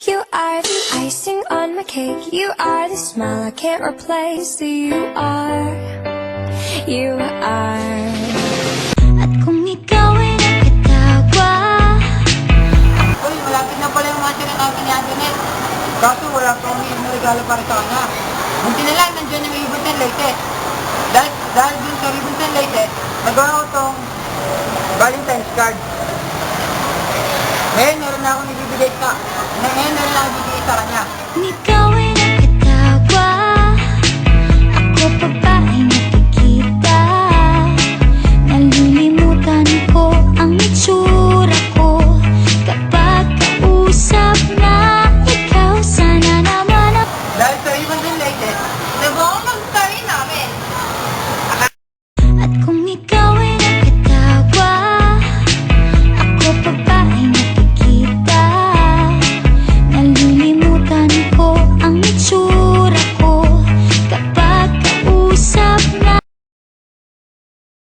You are the icing on my cake. You are the smile I can't replace. You are. At kung ikaw ay nakatawa. Uy, malapit na pala yung matcha na namin ni Antoinette. Kaso wala pa akong regalo para sa kanya. Buti na lang, nandiyan yung ribbon and lace. Dahil dun sa ribbon and lace, nagawa ko tong Valentine's card. Ngayon, meron na akong ibibigay sa kanya. Ikaw